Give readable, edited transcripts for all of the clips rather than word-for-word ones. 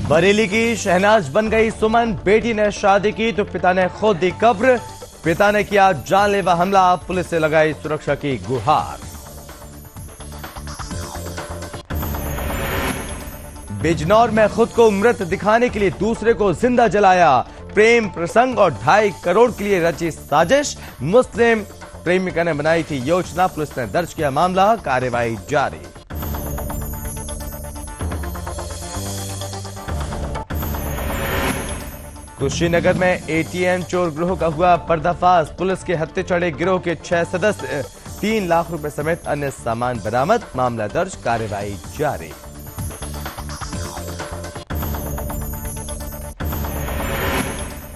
बरेली की शहनाज बन गई सुमन। बेटी ने शादी की तो पिता ने खोद दी कब्र। पिता ने किया जानलेवा हमला, पुलिस से लगाई सुरक्षा की गुहार। बिजनौर में खुद को मृत दिखाने के लिए दूसरे को जिंदा जलाया। प्रेम प्रसंग और 2.5 करोड़ के लिए रची साजिश। मुस्लिम प्रेमिका ने बनाई थी योजना। पुलिस ने दर्ज किया मामला, कार्रवाई जारी। कुशीनगर में एटीएम चोर गिरोह का हुआ पर्दाफाश। पुलिस के हत्थे चढ़े गिरोह के 6 सदस्य, 3 लाख रुपए समेत अन्य सामान बरामद। मामला दर्ज, कार्रवाई जारी।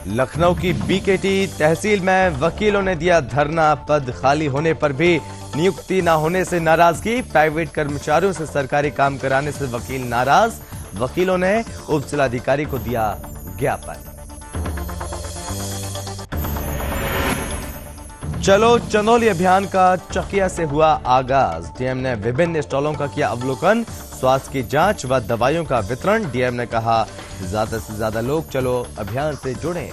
लखनऊ की बीकेटी तहसील में वकीलों ने दिया धरना। पद खाली होने पर भी नियुक्ति न होने से नाराजगी। प्राइवेट कर्मचारियों से सरकारी काम कराने से वकील नाराज। वकीलों ने उप जिलाधिकारी को दिया ज्ञापन। चलो चंदौली अभियान का चकिया से हुआ आगाज। डीएम ने विभिन्न स्टॉलों का किया अवलोकन। स्वास्थ्य की जांच व दवाइयों का वितरण। डीएम ने कहा ज्यादा से ज्यादा लोग चलो अभियान से जुड़ें।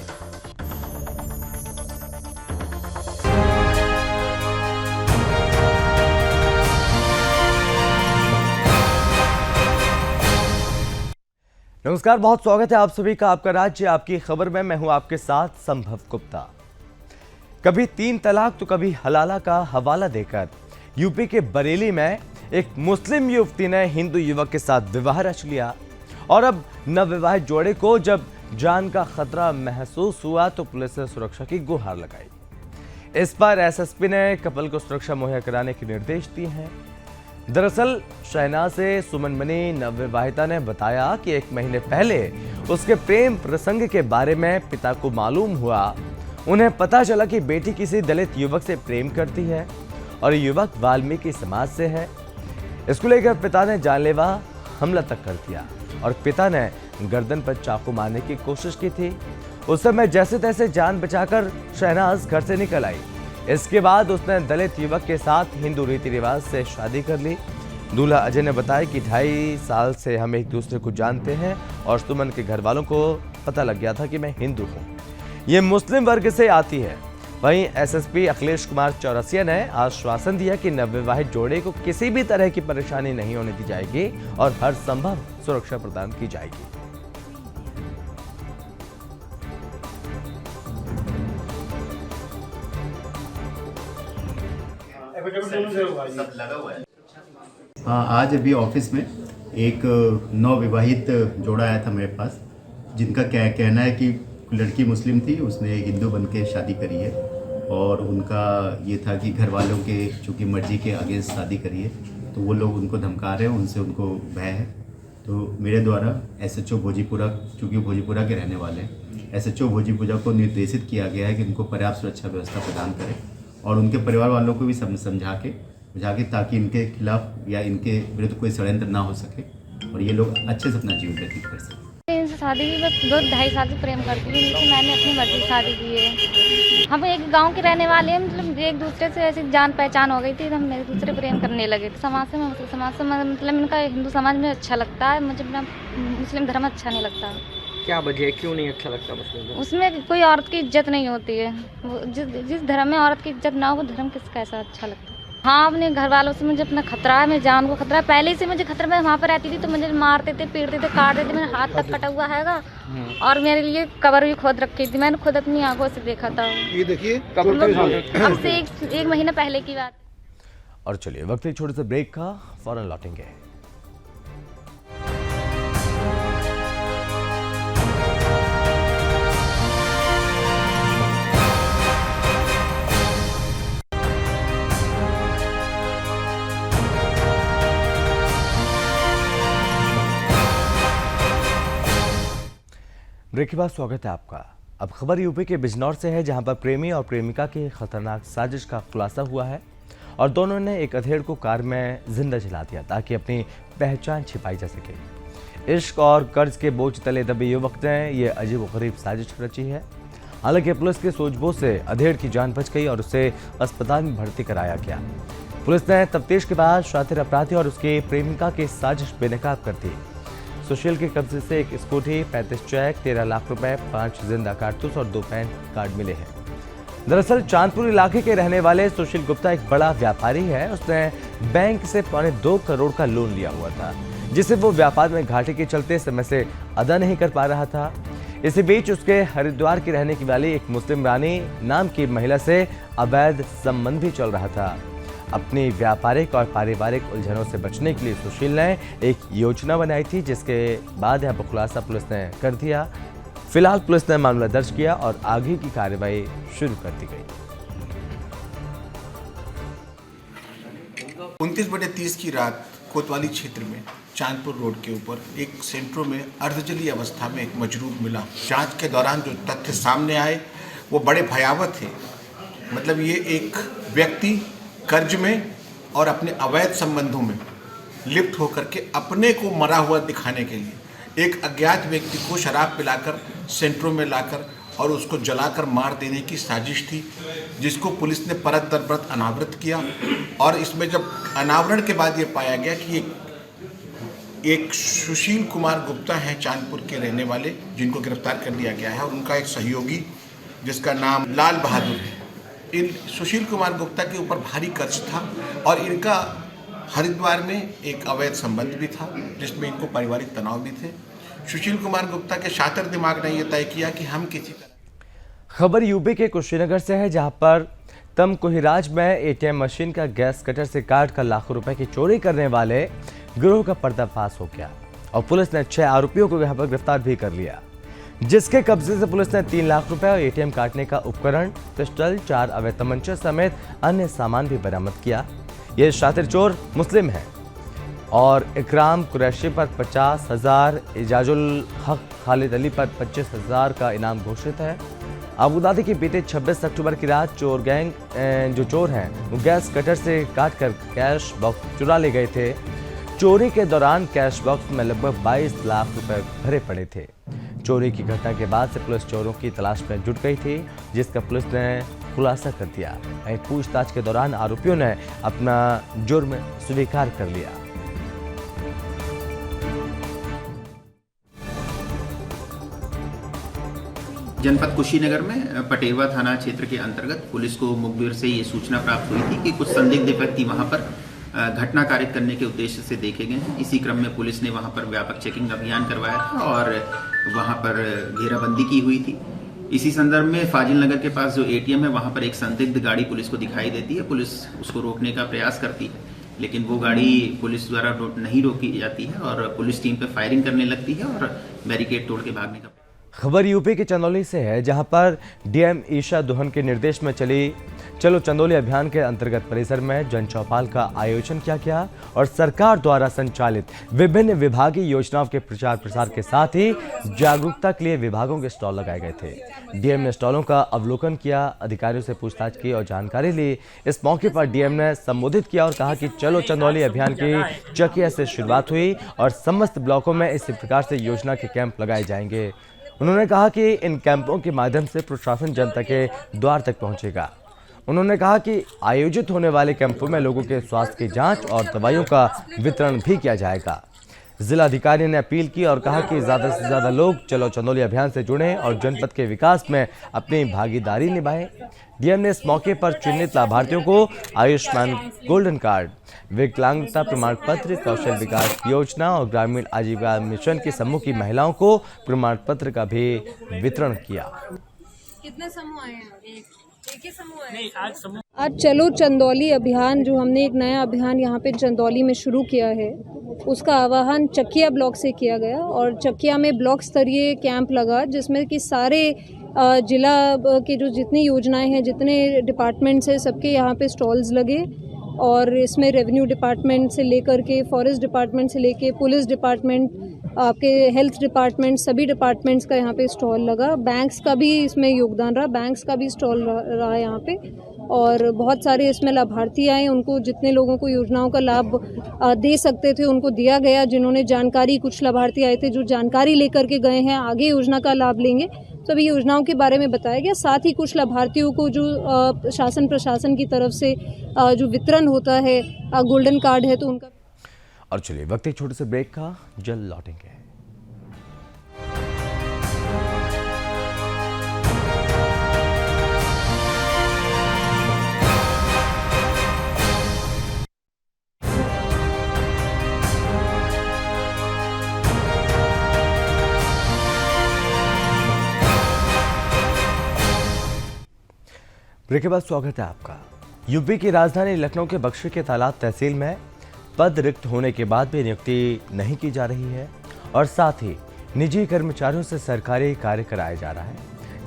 नमस्कार, बहुत स्वागत है आप सभी का आपका राज्य आपकी खबर में। मैं हूं आपके साथ संभव गुप्ता। कभी 3 तलाक तो कभी हलाला का हवाला देकर यूपी के बरेली में एक मुस्लिम युवती ने हिंदू युवक के साथ विवाह रच लिया। और अब नवविवाहित जोड़े को जब जान का खतरा महसूस हुआ तो पुलिस ने सुरक्षा की गुहार लगाई। इस पर एसएसपी ने कपल को सुरक्षा मुहैया कराने के निर्देश दिए हैं। दरअसल शहनाज से सुमन बनी नवविवाहिता ने बताया कि 1 महीने पहले उसके प्रेम प्रसंग के बारे में पिता को मालूम हुआ। उन्हें पता चला कि बेटी किसी दलित युवक से प्रेम करती है और युवक वाल्मीकि समाज से है। इसको लेकर पिता ने जानलेवा हमला तक कर दिया और पिता ने गर्दन पर चाकू मारने की कोशिश की थी। उस समय जैसे तैसे जान बचाकर शहनाज घर से निकल आई। इसके बाद उसने दलित युवक के साथ हिंदू रीति रिवाज से शादी कर ली। दूल्हा अजय ने बताया कि 2.5 साल से हम एक दूसरे को जानते हैं और सुमन के घर वालों को पता लग गया था कि मैं हिंदू हूँ, ये मुस्लिम वर्ग से आती है। वहीं एसएसपी अखिलेश कुमार चौरसिया ने आश्वासन दिया कि नवविवाहित जोड़े को किसी भी तरह की परेशानी नहीं होने दी जाएगी और हर संभव सुरक्षा प्रदान की जाएगी। हाँ, आज अभी ऑफिस में एक नवविवाहित जोड़ा आया था मेरे पास, जिनका कहना है कि लड़की मुस्लिम थी, उसने हिंदू बन के शादी करी है और उनका ये था कि घर वालों के चूँकि मर्जी के अगेंस्ट शादी करी है तो वो लोग उनको धमका रहे हैं, उनसे उनको भय है। तो मेरे द्वारा एसएचओ भोजीपुरा, चूँकि भोजीपुरा के रहने वाले हैं, एसएचओ भोजीपुरा को निर्देशित किया गया है कि उनको पर्याप्त सुरक्षा व्यवस्था प्रदान करें और उनके परिवार वालों को भी समझा के ताकि इनके खिलाफ या इनके विरुद्ध कोई षड्यंत्र ना हो सके और ये लोग अच्छे से अपना जीवन व्यतीत कर सकें। इनसे शादी की मैं 2-2.5 साल से प्रेम करती हूँ, लेकिन मैंने अपनी मर्जी से शादी की है। हम एक गांव के रहने वाले हैं, मतलब एक दूसरे से ऐसी जान पहचान हो गई थी तो हम एक दूसरे प्रेम करने लगे थे। समाज से मतलब इनका हिंदू समाज में अच्छा लगता है, मुझे अपना मुस्लिम धर्म अच्छा नहीं लगता। क्या वजह है, क्यों नहीं अच्छा लगता मुस्लिम धर्म? उसमें कोई औरत की इज्जत नहीं होती है। जिस धर्म में औरत की इज्जत ना हो वो धर्म किसका ऐसा अच्छा लगता है। हाँ, अपने घर वालों से मुझे अपना खतरा है, मेरी जान को खतरा है। पहले से मुझे खतरा, मैं वहाँ पर रहती थी तो मुझे मारते थे, पीटते थे, काटते थे। मेरा हाथ तक कटा हुआ हैगा और मेरे लिए कब्र भी खोद रखी थी। मैंने खुद अपनी आंखों से देखा था। ये देखिए अब से एक महीने पहले की बात। और चलिए वक्त एक छोटे से ब्रेक का, फौरन लौटेंगे। ब्रेक के बाद स्वागत है आपका। अब खबर यूपी के बिजनौर से है, जहां पर प्रेमी और प्रेमिका की खतरनाक साजिश का खुलासा हुआ है और दोनों ने एक अधेड़ को कार में जिंदा जला दिया ताकि अपनी पहचान छिपाई जा सके। इश्क और कर्ज के बोझ तले दबे युवक ने यह अजीबोगरीब साजिश रची है। हालांकि पुलिस की सूझबूझ से अधेड़ की जान बच गई और उसे अस्पताल में भर्ती कराया गया। पुलिस ने तफ्तीश के बाद शातिर अपराधी और उसकी प्रेमिका की साजिश बेनकाब कर दी। सुशील के कब्जे से एक स्कूटी, 35 चेक, 13 लाख रुपए, 5 जिंदा कारतूस और 2 पैन कार्ड मिले हैं। दरअसल चांदपुर इलाके के रहने वाले सुशील गुप्ता एक बड़ा व्यापारी है। उसने बैंक से 2.25 करोड़ का लोन लिया हुआ था, जिसे वो व्यापार में घाटे के चलते समय से अदा नहीं कर पा रहा था। इसी बीच उसके हरिद्वार की रहने वाली एक मुस्लिम रानी नाम की महिला से अवैध संबंध भी चल रहा था। अपनी व्यापारिक और पारिवारिक उलझनों से बचने के लिए सुशील ने एक योजना बनाई थी, जिसके बाद यह खुलासा पुलिस ने कर दिया। फिलहाल पुलिस ने मामला दर्ज किया और आगे की कार्रवाई शुरू कर दी गई। 29/30 की रात कोतवाली क्षेत्र में चांदपुर रोड के ऊपर एक सेंट्रो में अर्धजलीय अवस्था में एक मजरूह मिला। जांच के दौरान जो तथ्य सामने आए वो बड़े भयावह थे। मतलब ये एक व्यक्ति कर्ज में और अपने अवैध संबंधों में लिप्त होकर के अपने को मरा हुआ दिखाने के लिए एक अज्ञात व्यक्ति को शराब पिलाकर सेंट्रो में लाकर और उसको जलाकर मार देने की साजिश थी, जिसको पुलिस ने परत दर परत अनावृत किया। और इसमें जब अनावरण के बाद ये पाया गया कि एक सुशील कुमार गुप्ता हैं चांदपुर के रहने वाले, जिनको गिरफ्तार कर लिया गया है, और उनका एक सहयोगी जिसका नाम लाल बहादुर है। इन सुशील कुमार गुप्ता के ऊपर भारी कर्ज था और इनका हरिद्वार में एक अवैध संबंध भी था, जिसमें इनको पारिवारिक तनाव भी थे। सुशील कुमार गुप्ता के शातिर दिमाग ने यह तय किया कि हम किसी तरह। खबर यूपी के कुशीनगर से है, जहां पर तमकुहिराज में एटीएम मशीन का गैस कटर से काट कर लाखों रुपए की चोरी करने वाले गिरोह का पर्दाफाश हो गया और पुलिस ने 6 आरोपियों को यहां पर गिरफ्तार भी कर लिया, जिसके कब्जे से पुलिस ने 3 लाख रुपए और एटीएम काटने का उपकरण, पिस्टल, 4 अवैध तमंचे समेत अन्य सामान भी बरामद किया। ये शातिर चोर मुस्लिम है और इकराम कुरैशी पर 50,000, इजाजुल हक खालिद अली पर 25,000 का इनाम घोषित है। अबुदाबी की बीते 26 अक्टूबर की रात चोर गैंग जो चोर हैं वो गैस कटर से काटकर कैश बॉक्स चुरा ले गए थे। चोरी के दौरान कैश बॉक्स में लगभग 22 लाख रुपए भरे पड़े थे। चोरी की घटना के बाद से पुलिस चोरों की तलाश में जुट गई थी, जिसका पुलिस ने खुलासा कर दिया। पूछताछ के दौरान आरोपियों ने अपना जुर्म स्वीकार कर लिया। जनपद कुशीनगर में पटेवा थाना क्षेत्र के अंतर्गत पुलिस को मुखबिर से ये सूचना प्राप्त हुई थी कि कुछ संदिग्ध व्यक्ति वहां पर घटना कारित करने के उद्देश्य से देखे गए हैं। इसी क्रम में पुलिस ने वहां पर व्यापक चेकिंग अभियान करवाया था और वहां पर घेराबंदी की हुई थी। इसी संदर्भ में फाजिल नगर के पास जो एटीएम है वहां पर एक संदिग्ध गाड़ी पुलिस को दिखाई देती है। पुलिस उसको रोकने का प्रयास करती है, लेकिन वो गाड़ी पुलिस द्वारा नहीं रोकी जाती है और पुलिस टीम पे फायरिंग करने लगती है और बैरिकेड तोड़ के भागने का। खबर यूपी के चंदौली से है, जहां पर डीएम ईशा दोहन के निर्देश में चली चलो चंदौली अभियान के अंतर्गत परिसर में जन चौपाल का आयोजन किया गया और सरकार द्वारा संचालित विभिन्न विभागीय योजनाओं के प्रचार प्रसार के साथ ही जागरूकता के लिए विभागों के स्टॉल लगाए गए थे। डीएम ने स्टॉलों का अवलोकन किया, अधिकारियों से पूछताछ की और जानकारी ली। इस मौके पर डीएम ने संबोधित किया और कहा कि चलो चंदौली अभियान की चकिया से शुरुआत हुई और समस्त ब्लॉकों में इसी प्रकार से योजना के कैंप लगाए जाएंगे। उन्होंने कहा कि इन कैंपों के माध्यम से प्रशासन जनता के द्वार तक पहुंचेगा। उन्होंने कहा कि आयोजित होने वाले कैंपों में लोगों के स्वास्थ्य की जांच और दवाइयों का वितरण भी किया जाएगा। जिलाधिकारी ने अपील की और कहा कि ज़्यादा से ज़्यादा लोग चलो चंदौली अभियान से जुड़ें और जनपद के विकास में अपनी भागीदारी निभाएं। डीएम ने इस मौके पर चिन्हित लाभार्थियों को आयुष्मान गोल्डन कार्ड, विकलांगता प्रमाण पत्र, कौशल विकास योजना और ग्रामीण आजीविका मिशन की समूह की महिलाओं को प्रमाण पत्र का भी वितरण किया। कितने समूह आए हैं? एक ही समूह है? आज चलो चंदौली अभियान, जो हमने एक नया अभियान यहाँ पे चंदौली में शुरू किया है, उसका आह्वान चकिया ब्लॉक से किया गया और चकिया में ब्लॉक स्तरीय कैंप लगा, जिसमें कि सारे जिला के जो जितनी योजनाएं हैं, जितने डिपार्टमेंट्स हैं, सबके यहाँ पे स्टॉल्स लगे और इसमें रेवेन्यू डिपार्टमेंट से लेकर के फॉरेस्ट डिपार्टमेंट से लेके पुलिस डिपार्टमेंट, आपके हेल्थ डिपार्टमेंट, सभी डिपार्टमेंट्स का यहाँ पे स्टॉल लगा। बैंक्स का भी इसमें योगदान रहा, बैंक्स का भी स्टॉल रहा यहाँ पे और बहुत सारे इसमें लाभार्थी आए। उनको जितने लोगों को योजनाओं का लाभ दे सकते थे उनको दिया गया। जिन्होंने जानकारी, कुछ लाभार्थी आए थे जो जानकारी लेकर के गए हैं, आगे योजना का लाभ लेंगे, सभी योजनाओं के बारे में बताया गया। साथ ही कुछ लाभार्थियों को जो शासन प्रशासन की तरफ से जो वितरण होता है, गोल्डन कार्ड है, तो उनका। और चलिए वक्त एक छोटे से ब्रेक का, जल्द लौटेंगे। ब्रेक के बाद स्वागत है आपका। यूपी की राजधानी लखनऊ के बक्शी के तालाब तहसील में पद रिक्त होने के बाद भी नियुक्ति नहीं की जा रही है और साथ ही निजी कर्मचारियों से सरकारी कार्य कराया जा रहा है,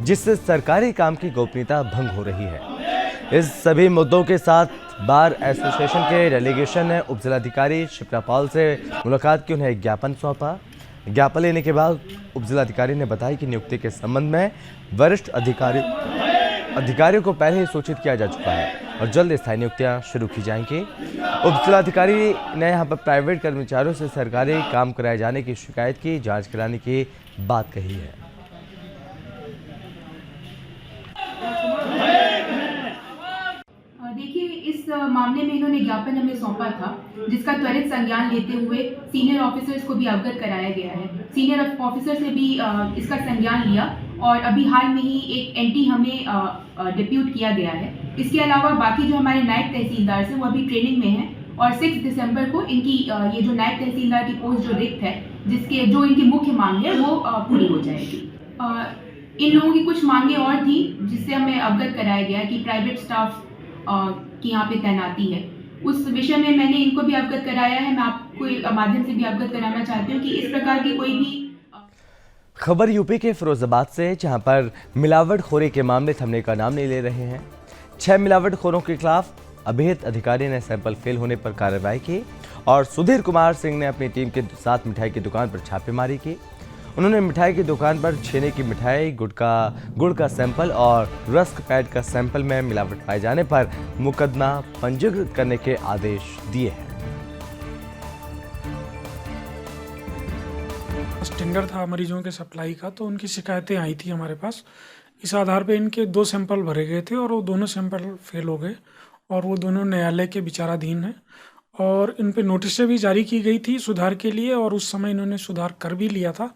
जिससे सरकारी काम की गोपनीयता भंग हो रही है। इस सभी मुद्दों के साथ बार एसोसिएशन के डेलीगेशन ने उपजिलाधिकारी शिप्रापाल से मुलाकात की, उन्हें एक ज्ञापन सौंपा। ज्ञापन लेने के बाद उपजिलाधिकारी ने बताया कि नियुक्ति के संबंध में वरिष्ठ अधिकारियों को पहले ही सूचित किया जा चुका है और जल्द स्थायी नियुक्तियां शुरू की जाएंगी। उपजिलाधिकारी ने यहां पर प्राइवेट कर्मचारियों से सरकारी काम कराए जाने की शिकायत की जांच कराने की बात कही है। देखिए, इस मामले में इन्होंने ज्ञापन हमें सौंपा था, जिसका त्वरित संज्ञान लेते हुए सीनियर ऑफिसर्स को भी अवगत कराया गया है। सीनियर ऑफिसर्स ने भी इसका संज्ञान लिया और अभी हाल में ही एक एंटी हमें डिप्यूट किया गया है। इसके अलावा बाकी जो हमारे नायब तहसीलदार हैं वो अभी ट्रेनिंग में हैं और 6 दिसंबर को इनकी ये जो नायब तहसीलदार की पोस्ट जो रिक्त है, जिसके जो इनकी मुख्य मांग है वो पूरी हो जाएगी। इन लोगों की कुछ मांगे और थी जिससे हमें अवगत कराया गया कि प्राइवेट स्टाफ की यहाँ पे तैनाती है। उस विषय में मैंने इनको भी अवगत कराया है। मैं आपको माध्यम से भी अवगत कराना चाहती हूँ कि इस प्रकार की कोई भी खबर यूपी के फिरोजाबाद से, जहां पर मिलावटखोरी के मामले थमने का नाम नहीं ले रहे हैं। 6 मिलावटखोरों के खिलाफ अभिहित अधिकारी ने सैंपल फेल होने पर कार्रवाई की और सुधीर कुमार सिंह ने अपनी टीम के साथ मिठाई की दुकान पर छापेमारी की। उन्होंने मिठाई की दुकान पर छेने की मिठाई, गुड़ का सैंपल और रस्क पैड का सैंपल में मिलावट पाए जाने पर मुकदमा पंजीकृत करने के आदेश दिए हैं। टेंडर था मरीजों के सप्लाई का, तो उनकी शिकायतें आई थी हमारे पास। इस आधार पे इनके 2 सैंपल भरे गए थे और वो दोनों सैंपल फेल हो गए और वो दोनों न्यायालय के विचाराधीन हैं और इन पे नोटिसें भी जारी की गई थी सुधार के लिए और उस समय इन्होंने सुधार कर भी लिया था।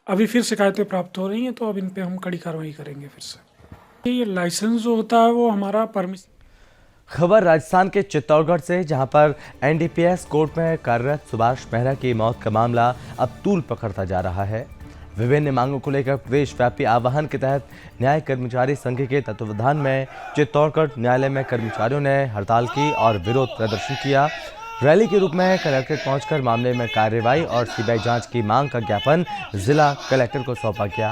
अभी फिर शिकायतें प्राप्त हो रही हैं, तो अब इन पे हम कड़ी कार्रवाई करेंगे फिर से। ये लाइसेंस जो होता है वो हमारा परमिशन। खबर राजस्थान के चित्तौड़गढ़ से, जहां पर एनडीपीएस कोर्ट में कार्यरत सुभाष मेहरा की मौत का मामला अब तूल पकड़ता जा रहा है। विभिन्न मांगों को लेकर प्रदेश व्यापी आह्वान के तहत न्याय कर्मचारी संघ के तत्वावधान में चित्तौड़गढ़ न्यायालय में कर्मचारियों ने हड़ताल की और विरोध प्रदर्शन किया। रैली के रूप में कलेक्ट्रेट पहुंचकर मामले में कार्रवाई और सीबीआई जांच की मांग का ज्ञापन जिला कलेक्टर को सौंपा गया।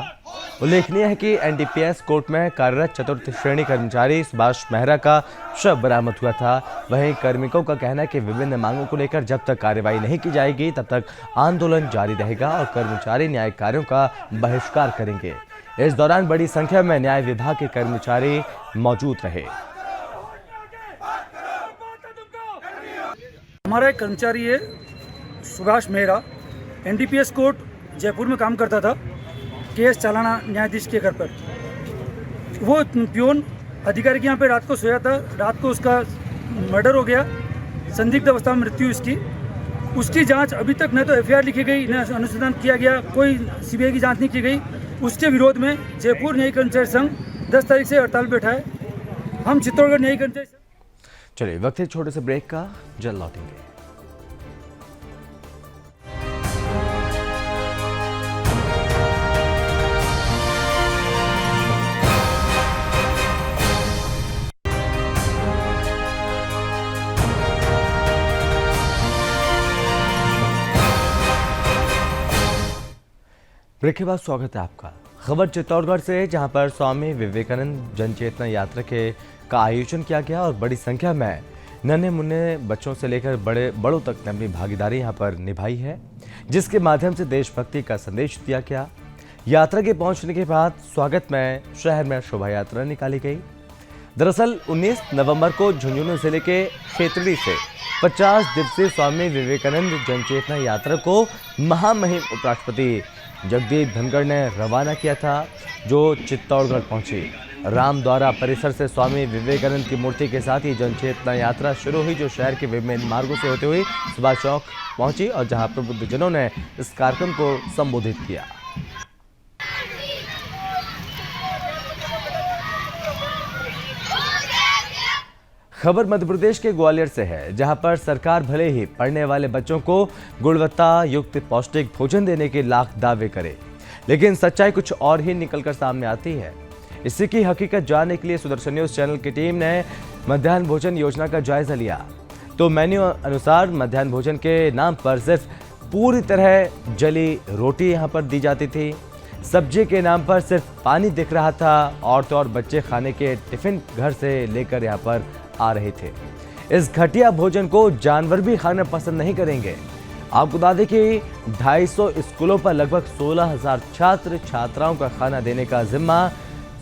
उल्लेखनीय है कि एनडीपीएस कोर्ट में कार्यरत चतुर्थ श्रेणी कर्मचारी सुभाष मेहरा का शव बरामद हुआ था। वहीं कार्मिकों का कहना है कि विभिन्न मांगों को लेकर जब तक कार्रवाई नहीं की जाएगी तब तक आंदोलन जारी रहेगा और कर्मचारी न्यायिक कार्यों का बहिष्कार करेंगे। इस दौरान बड़ी संख्या में न्याय विभाग के कर्मचारी मौजूद रहे। हमारा एक कर्मचारी है सुभाष मेहरा, एनडीपीएस कोर्ट जयपुर में काम करता था, केस चालाना न्यायाधीश के घर पर। वो प्यून अधिकारी के यहाँ पे रात को सोया था। रात को उसका मर्डर हो गया, संदिग्ध अवस्था में मृत्यु इसकी। उसकी जांच अभी तक न तो एफआईआर लिखी गई, न अनुसंधान किया गया, कोई सीबीआई की जांच नहीं की गई। उसके विरोध में जयपुर न्यायिक कर्मचारी संघ 10 तारीख से हड़ताल बैठा है। हम चित्तौड़गढ़ न्यायिक कर्मचारी। चलिए वक्त है छोटे से ब्रेक का, जल्द लौटेंगे। ब्रेक के बाद स्वागत है आपका। खबर चित्तौड़गढ़ से, जहां पर स्वामी विवेकानंद जन चेतना यात्रा का आयोजन किया गया और बड़ी संख्या में नन्हे मुन्ने बच्चों से लेकर बड़ों तक ने अपनी भागीदारी यहां पर निभाई है, जिसके माध्यम से देशभक्ति का संदेश दिया गया। यात्रा के पहुंचने के बाद स्वागत में शहर में शोभा यात्रा निकाली गई। दरअसल 19 नवंबर को झुंझुनू जिले के खेतड़ी से 50 दिवसीय स्वामी विवेकानंद जन चेतना यात्रा को महामहिम उपराष्ट्रपति जगदीप धनखड़ ने रवाना किया था, जो चित्तौड़गढ़ पहुंची। रामद्वारा परिसर से स्वामी विवेकानंद की मूर्ति के साथ ही जनचेतना यात्रा शुरू हुई, जो शहर के विभिन्न मार्गों से होते हुए सुभाष चौक पहुंची और जहां प्रबुद्धजनों ने इस कार्यक्रम को संबोधित किया। खबर मध्य प्रदेश के ग्वालियर से है, जहां पर सरकार भले ही पढ़ने वाले बच्चों को गुणवत्ता युक्त पौष्टिक भोजन देने के लाख दावे करे, लेकिन सच्चाई कुछ और ही निकलकर सामने आती है। इसी की हकीकत जानने के लिए सुदर्शन न्यूज चैनल की टीम ने मध्याह्न भोजन योजना का जायजा लिया। तो मेन्यू अनुसार मध्याह्न भोजन के नाम पर सिर्फ पूरी तरह जली रोटी यहाँ पर दी जाती थी। सब्जी के नाम पर सिर्फ पानी दिख रहा था। औरतें और बच्चे खाने के टिफिन घर से लेकर यहाँ पर आ रहे थे। इस घटिया भोजन को जानवर भी खाना पसंद नहीं करेंगे। आपको बता दें कि 250 स्कूलों पर लगभग 16,000 छात्र छात्राओं का खाना देने का जिम्मा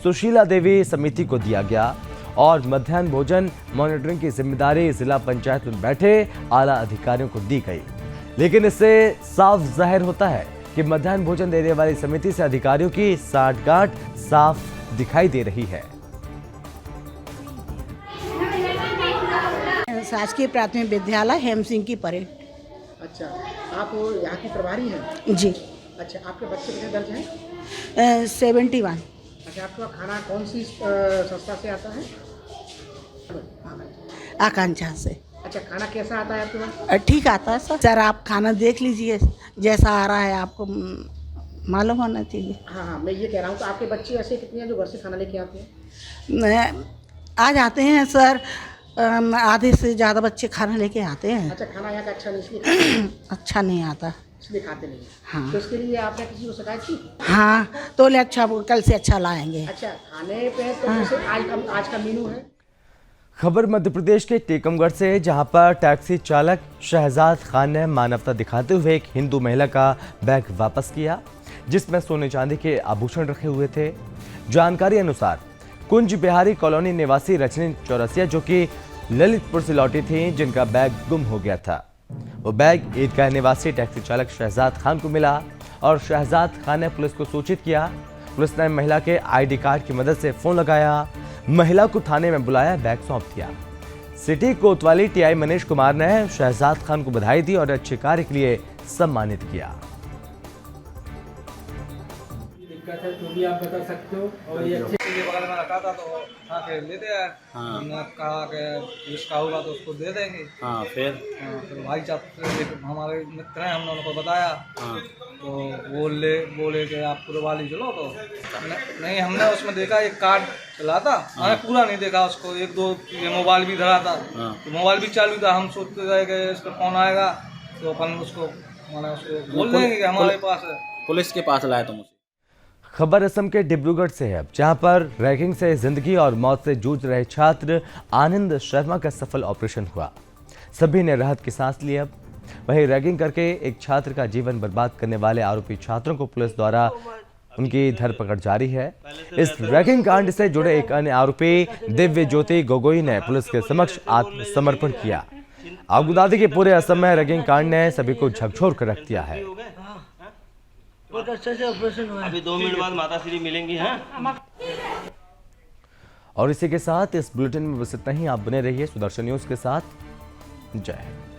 सुशीला देवी समिति को दिया गया और मध्याह्न भोजन मॉनिटरिंग की जिम्मेदारी जिला पंचायत में बैठे आला अधिकारियों को दी गई। लेकिन इससे साफ जाहिर होता है कि मध्याह्न भोजन देने वाली समिति से अधिकारियों की साठगांठ साफ दिखाई दे रही है। शासकीय प्राथमिक विद्यालय हेम सिंह की परेड। अच्छा, आप यहाँ की प्रभारी हैं? जी। अच्छा, आपके बच्चे कितने दर्ज हैं? 71। अच्छा, आपका खाना कौन सी संस्था से आता है? आकांक्षा से। अच्छा, खाना कैसा आता है आपके पास? ठीक आता है सर। आप खाना देख लीजिए, जैसा आ रहा है आपको मालूम होना चाहिए। हाँ, मैं ये कह रहा हूँ कि आपके बच्चे ऐसे कितने हैं जो घर से खाना लेके आते हैं? आ जाते हैं सर, आधे से ज़्यादा बच्चे खाना लेके आते हैं। अच्छा, खाना यहाँ का अच्छा नहीं इसलिए अच्छा नहीं आता, इसलिए खाते नहीं। हाँ। तो इसके लिए आपने किसी को शिकायत की? हाँ, तो ले अच्छा कल से अच्छा लाएंगे। अच्छा, खाने पे तो जैसे आज का मेनू है। खबर मध्य प्रदेश के टीकमगढ़ से, जहां पर टैक्सी चालक शहजाद खान ने मानवता दिखाते हुए एक हिंदू महिला का बैग वापस किया जिसमें सोने चांदी के आभूषण रखे हुए थे। जानकारी अनुसार कुंज बिहारी कॉलोनी निवासी रजनी चौरसिया जो कि ललितपुर से लौटी थी, जिनका बैग गुम हो गया था। वो बैग ईदगाह निवासी टैक्सी चालक शहजाद खान को मिला और शहजाद खान ने पुलिस को सूचित किया। पुलिस ने महिला के आईडी कार्ड की मदद से फोन लगाया, महिला को थाने में बुलाया, बैग सौंप दिया। सिटी कोतवाली टीआई मनीष कुमार ने शहजाद खान को बधाई दी और अच्छे कार्य के लिए सम्मानित किया। दिक्कत है तो भी आप बता सकते हो और ये अच्छे के बगल में रखा था तो उठा के लेते आए। हाँ। हमने कहा कि जिसका होगा तो उसको दे देंगे। हाँ, फिर भाई साहब हमारे मित्र हैं, हमने उनको बताया। हाँ। तो बोले कि आप पुरवाली चलो, तो नहीं हमने उसमें देखा एक कार्ड चला था। मैंने पूरा नहीं देखा उसको, एक दो ये मोबाइल भी धरा था। तो मोबाइल भी चालू था। हम सोचते थे कि इस पर फोन आएगा तो अपन उसको बोल देंगे कि हमारे पास है। पुलिस के पास लाया तुम। खबर असम के डिब्रूगढ़ से है, जहां पर रैगिंग से जिंदगी और मौत से जूझ रहे छात्र आनंद शर्मा का सफल ऑपरेशन हुआ। सभी ने राहत की सांस ली। अब वहीं रैगिंग करके एक छात्र का जीवन बर्बाद करने वाले आरोपी छात्रों को पुलिस द्वारा उनकी धरपकड़ जारी है। इस रैगिंग कांड से जुड़े एक अन्य आरोपी दिव्य ज्योति गोगोई ने पुलिस के समक्ष आत्मसमर्पण किया। आपको बता दें कि पूरे असम में रैगिंग कांड ने सभी को झकझोर कर रख दिया है। बहुत अच्छे से ऑपरेशन हुआ। अभी 2 मिनट बाद माता श्री मिलेंगी। हाँ। और इसी के साथ इस बुलेटिन में बस इतना ही। आप बने रहिए सुदर्शन न्यूज के साथ। जय हिंद।